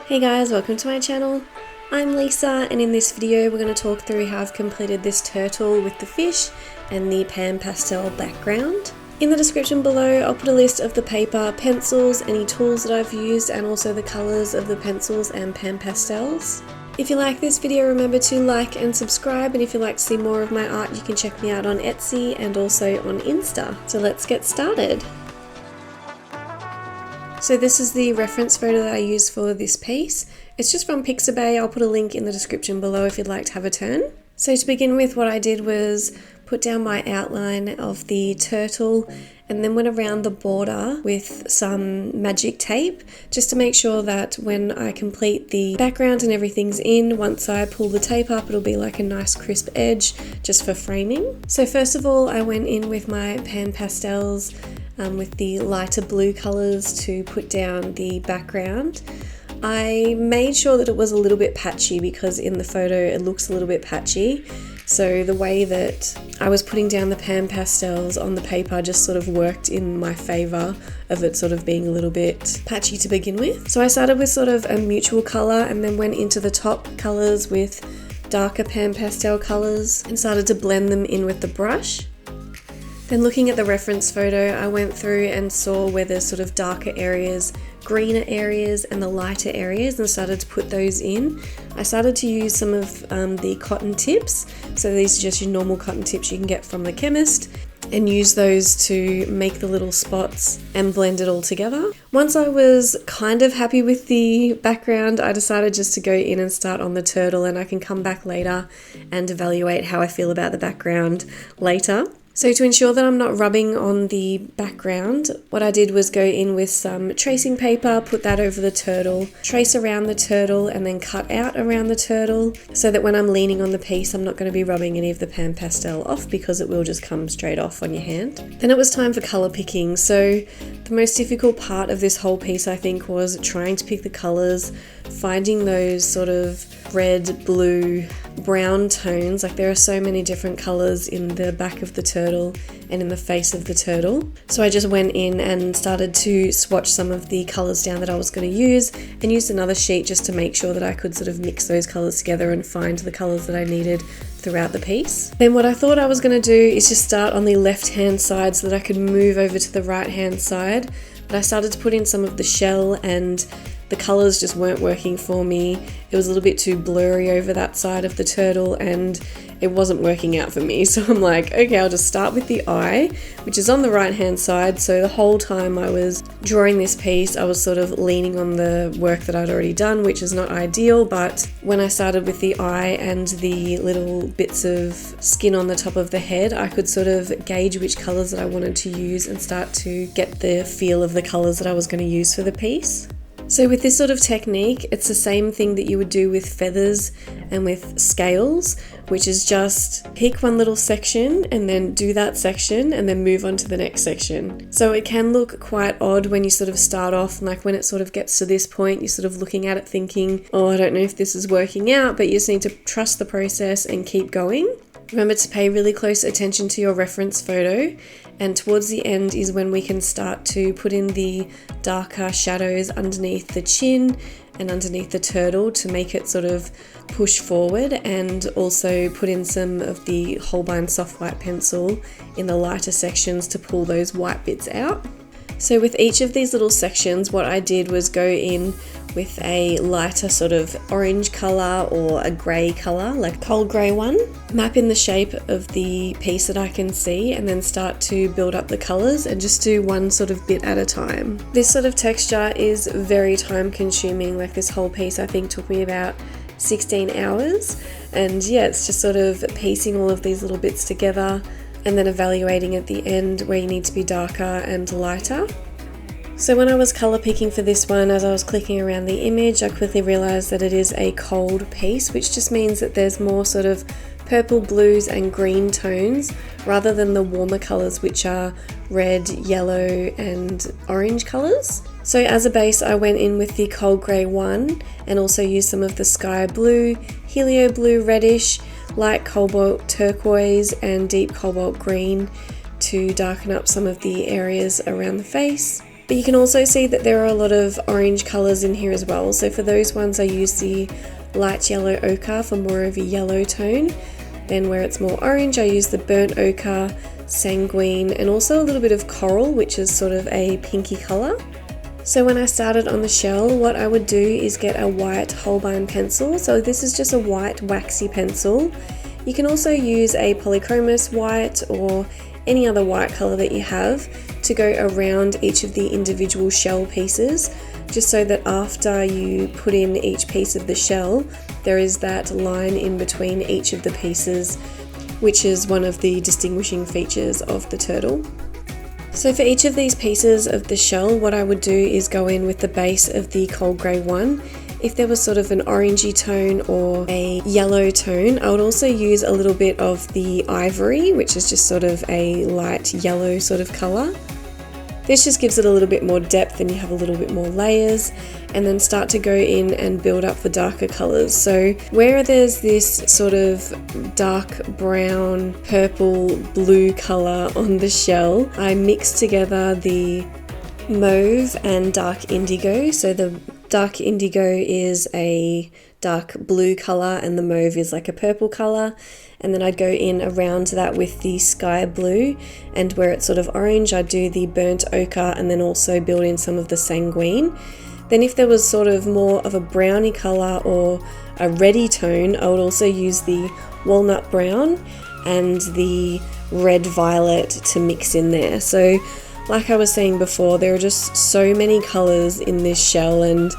Hey guys, welcome to my channel. I'm Lisa, and in this video we're going to talk through how I've completed this turtle with the fish and the pan pastel background. In the description below I'll put a list of the paper, pencils, any tools that I've used, and also the colours of the pencils and pan pastels. If you like this video, remember to like and subscribe, and if you'd like to see more of my art you can check me out on Etsy and also on Insta. So let's get started. So this is the reference photo that I used for this piece. It's just from Pixabay. I'll put a link in the description below if you'd like to have a turn. So to begin with, what I did was put down my outline of the turtle and then went around the border with some magic tape just to make sure that when I complete the background and everything's in, once I pull the tape up it'll be like a nice crisp edge just for framing. So first of all I went in with my pan pastels with the lighter blue colours to put down the background. I made sure that it was a little bit patchy because in the photo it looks a little bit patchy. So the way that I was putting down the pan pastels on the paper just sort of worked in my favour of it sort of being a little bit patchy to begin with. So I started with sort of a neutral colour and then went into the top colours with darker pan pastel colours and started to blend them in with the brush. Then looking at the reference photo, I went through and saw where there's sort of darker areas, greener areas and the lighter areas, and started to put those in. I started to use some of the cotton tips, so these are just your normal cotton tips you can get from the chemist, and use those to make the little spots and blend it all together. Once I was kind of happy with the background, I decided just to go in and start on the turtle, and I can come back later and evaluate how I feel about the background later. So to ensure that I'm not rubbing on the background, what I did was go in with some tracing paper, put that over the turtle, trace around the turtle and then cut out around the turtle so that when I'm leaning on the piece I'm not going to be rubbing any of the pan pastel off because it will just come straight off on your hand. Then it was time for colour picking. So the most difficult part of this whole piece I think was trying to pick the colours, finding those sort of red, blue, brown tones. Like there are so many different colours in the back of the turtle and in the face of the turtle. So I just went in and started to swatch some of the colours down that I was going to use and used another sheet just to make sure that I could sort of mix those colours together and find the colours that I needed throughout the piece. Then what I thought I was going to do is just start on the left hand side so that I could move over to the right hand side. But I started to put in some of the shell and the colours just weren't working for me. It was a little bit too blurry over that side of the turtle and it wasn't working out for me. So I'm like, okay, I'll just start with the eye, which is on the right hand side. So the whole time I was drawing this piece, I was sort of leaning on the work that I'd already done, which is not ideal. But when I started with the eye and the little bits of skin on the top of the head, I could sort of gauge which colours that I wanted to use and start to get the feel of the colours that I was going to use for the piece. So with this sort of technique, it's the same thing that you would do with feathers and with scales, which is just pick one little section and then do that section and then move on to the next section. So it can look quite odd when you sort of start off, like when it sort of gets to this point, you're sort of looking at it thinking, oh, I don't know if this is working out, but you just need to trust the process and keep going. Remember to pay really close attention to your reference photo, and towards the end is when we can start to put in the darker shadows underneath the chin and underneath the turtle to make it sort of push forward, and also put in some of the Holbein soft white pencil in the lighter sections to pull those white bits out. So with each of these little sections, what I did was go in with a lighter sort of orange colour or a grey colour, like coal grey one, map in the shape of the piece that I can see and then start to build up the colours and just do one sort of bit at a time. This sort of texture is very time consuming. Like this whole piece I think took me about 16 hours, and yeah, it's just sort of piecing all of these little bits together and then evaluating at the end where you need to be darker and lighter. So when I was colour picking for this one, as I was clicking around the image, I quickly realised that it is a cold piece, which just means that there's more sort of purple, blues and green tones rather than the warmer colours, which are red, yellow and orange colours. So as a base I went in with the cold grey one and also used some of the sky blue, Helioblue, Reddish, light Cobalt, Turquoise and deep Cobalt green to darken up some of the areas around the face. But you can also see that there are a lot of orange colours in here as well. So for those ones I use the light yellow ochre for more of a yellow tone. Then where it's more orange I use the burnt ochre, sanguine, and also a little bit of coral, which is sort of a pinky colour. So when I started on the shell, what I would do is get a white Holbein pencil. So this is just a white waxy pencil. You can also use a Polychromos white or any other white colour that you have to go around each of the individual shell pieces, just so that after you put in each piece of the shell, there is that line in between each of the pieces, which is one of the distinguishing features of the turtle. So for each of these pieces of the shell, what I would do is go in with the base of the cold grey one. If there was sort of an orangey tone or a yellow tone, I would also use a little bit of the ivory, which is just sort of a light yellow sort of colour. This just gives it a little bit more depth and you have a little bit more layers, and then start to go in and build up the darker colours. So where there's this sort of dark brown, purple, blue colour on the shell, I mix together the mauve and dark indigo. So the dark indigo is a dark blue colour and the mauve is like a purple colour, and then I'd go in around that with the sky blue, and where it's sort of orange I'd do the burnt ochre and then also build in some of the sanguine. Then if there was sort of more of a browny colour or a reddy tone, I would also use the walnut brown and the red violet to mix in there. So like I was saying before, there are just so many colours in this shell, and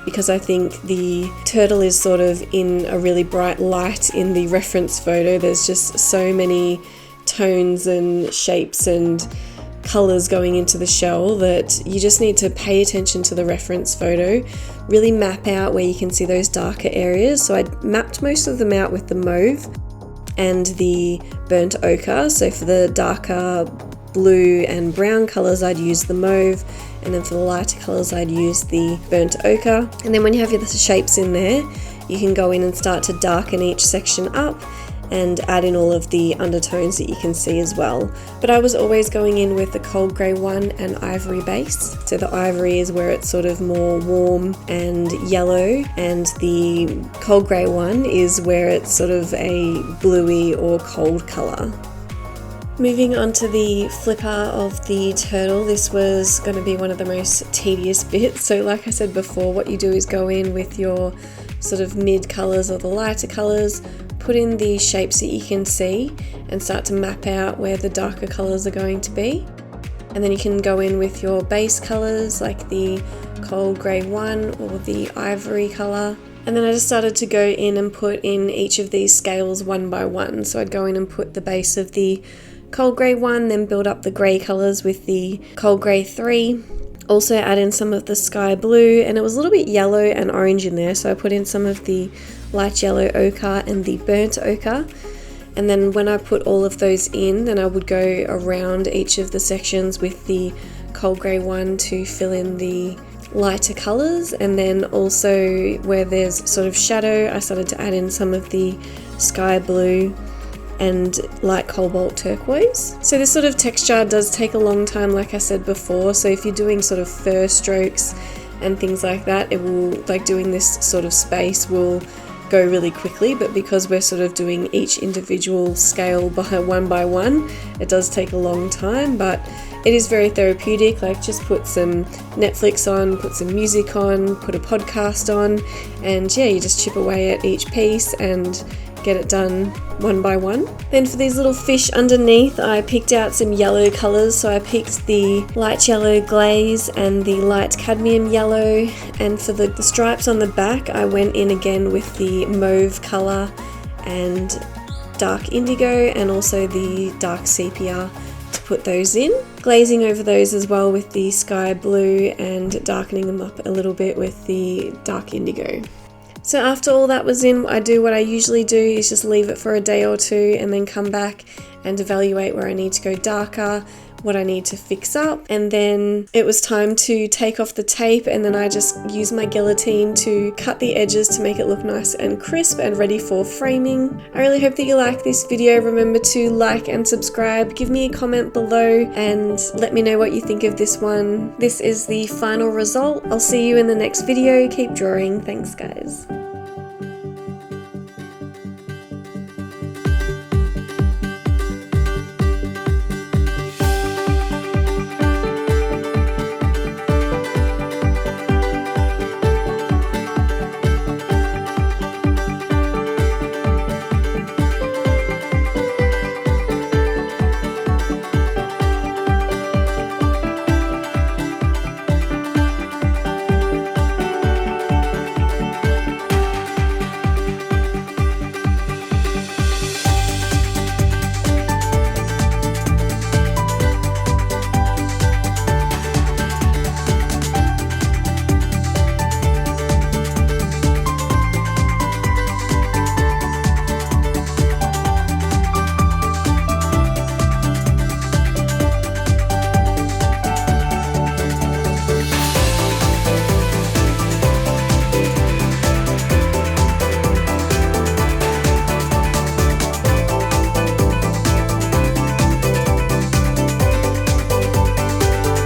because I think the turtle is sort of in a really bright light in the reference photo, there's just so many tones and shapes and colours going into the shell that you just need to pay attention to the reference photo, really map out where you can see those darker areas. So I mapped most of them out with the mauve and the burnt ochre. So for the darker blue and brown colours I'd use the mauve, and then for the lighter colours I'd use the burnt ochre. And then when you have your shapes in there, you can go in and start to darken each section up and add in all of the undertones that you can see as well. But I was always going in with the cold grey one and ivory base. So the ivory is where it's sort of more warm and yellow, and the cold grey one is where it's sort of a bluey or cold colour. Moving on to the flipper of the turtle, this was going to be one of the most tedious bits. So like I said before, what you do is go in with your sort of mid colours or the lighter colours, put in the shapes that you can see and start to map out where the darker colours are going to be. And then you can go in with your base colours like the cold grey one or the ivory colour. And then I just started to go in and put in each of these scales one by one. So I'd go in and put the base of the cold grey one, then build up the grey colours with the cold grey 3. Also add in some of the sky blue, and it was a little bit yellow and orange in there, so I put in some of the light yellow ochre and the burnt ochre. And then when I put all of those in, then I would go around each of the sections with the cold grey one to fill in the lighter colours. And then also where there's sort of shadow, I started to add in some of the sky blue and light cobalt turquoise. So this sort of texture does take a long time, like I said before. So if you're doing sort of fur strokes and things like that, it will, like doing this sort of space will go really quickly, but because we're sort of doing each individual scale by one, it does take a long time, but it is very therapeutic. Like just put some Netflix on, put some music on, put a podcast on, and yeah, you just chip away at each piece and get it done one by one. Then for these little fish underneath, I picked out some yellow colours. So I picked the light yellow glaze and the light cadmium yellow, and for the stripes on the back I went in again with the mauve colour and dark indigo and also the dark sepia to put those in. Glazing over those as well with the sky blue and darkening them up a little bit with the dark indigo. So after all that was in, I do what I usually do is just leave it for a day or two and then come back and evaluate where I need to go darker, what I need to fix up, and then it was time to take off the tape, and then I just used my guillotine to cut the edges to make it look nice and crisp and ready for framing. I really hope that you like this video. Remember to like and subscribe, give me a comment below and let me know what you think of this one. This is the final result. I'll see you in the next video. Keep drawing. Thanks guys.